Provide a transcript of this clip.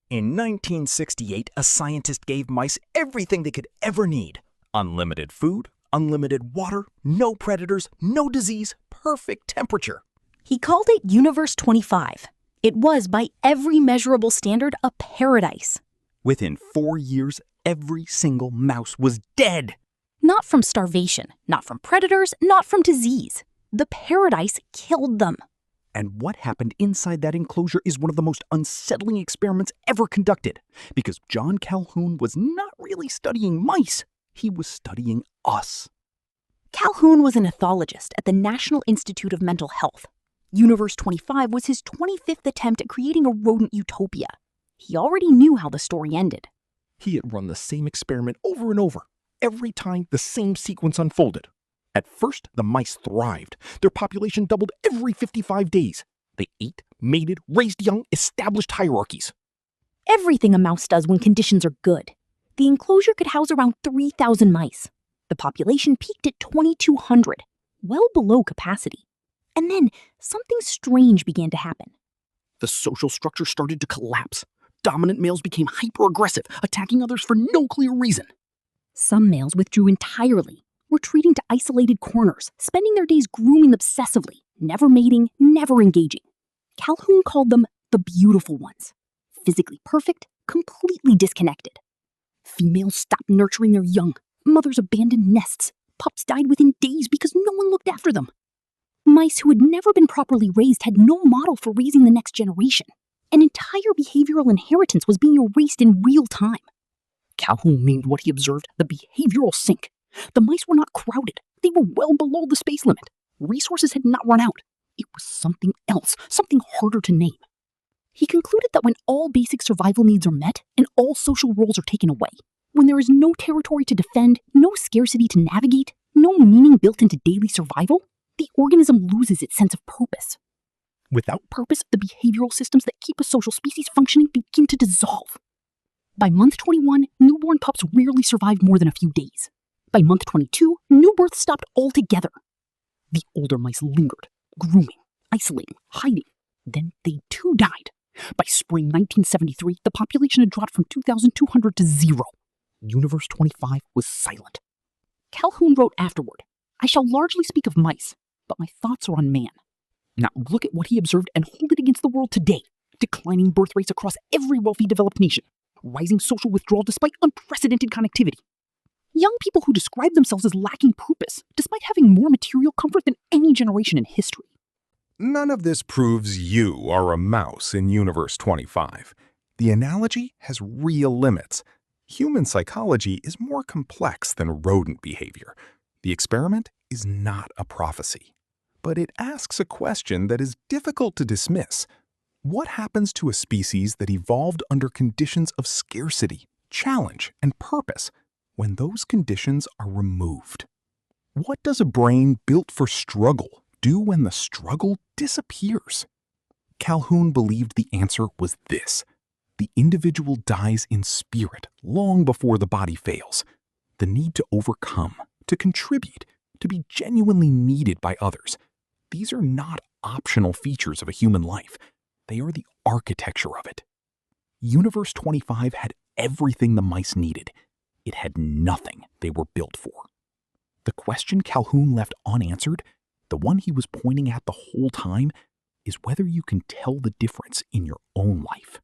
In 1968, a scientist gave mice everything they could ever need. Unlimited food, unlimited water, no predators, no disease, perfect temperature. He called it Universe 25. It was, by every measurable standard, a paradise. Within 4 years, every single mouse was dead. Not from starvation, not from predators, not from disease. The paradise killed them. And what happened inside that enclosure is one of the most unsettling experiments ever conducted, because John Calhoun was not really studying mice, he was studying us. Calhoun was an ethologist at the National Institute of Mental Health. Universe 25 was his 25th attempt at creating a rodent utopia. He already knew how the story ended. He had run the same experiment over and over. Every time, the same sequence unfolded. At first, the mice thrived. Their population doubled every 55 days. They ate, mated, raised young, established hierarchies. Everything a mouse does when conditions are good. The enclosure could house around 3,000 mice. The population peaked at 2,200, well below capacity. And then something strange began to happen. The social structure started to collapse. Dominant males became hyper-aggressive, attacking others for no clear reason. Some males withdrew entirely, retreating to isolated corners, spending their days grooming obsessively, never mating, never engaging. Calhoun called them the beautiful ones. Physically perfect, completely disconnected. Females stopped nurturing their young. Mothers abandoned nests. Pups died within days because no one looked after them. Mice who had never been properly raised had no model for raising the next generation. An entire behavioral inheritance was being erased in real time. Calhoun named what he observed the behavioral sink. The mice were not crowded. They were well below the space limit. Resources had not run out. It was something else, something harder to name. He concluded that when all basic survival needs are met and all social roles are taken away, when there is no territory to defend, no scarcity to navigate, no meaning built into daily survival, the organism loses its sense of purpose. Without purpose, the behavioral systems that keep a social species functioning begin to dissolve. By month 21, newborn pups rarely survived more than a few days. By month 22, new births stopped altogether. The older mice lingered, grooming, isolating, hiding. Then they too died. By spring 1973, the population had dropped from 2,200 to 0. Universe 25 was silent. Calhoun wrote afterward, "I shall largely speak of mice, but my thoughts are on man. Now look at what he observed and hold it against the world today. Declining birth rates across every wealthy developed nation. Rising social withdrawal despite unprecedented connectivity. Young people who describe themselves as lacking purpose, despite having more material comfort than any generation in history." None of this proves you are a mouse in Universe 25. The analogy has real limits. Human psychology is more complex than rodent behavior. The experiment is not a prophecy. But it asks a question that is difficult to dismiss. What happens to a species that evolved under conditions of scarcity, challenge, and purpose when those conditions are removed? What does a brain built for struggle do when the struggle disappears? Calhoun believed the answer was this. The individual dies in spirit long before the body fails. The need to overcome, to contribute, to be genuinely needed by others. These are not optional features of a human life. They are the architecture of it. Universe 25 had everything the mice needed. It had nothing they were built for. The question Calhoun left unanswered, the one he was pointing at the whole time, is whether you can tell the difference in your own life.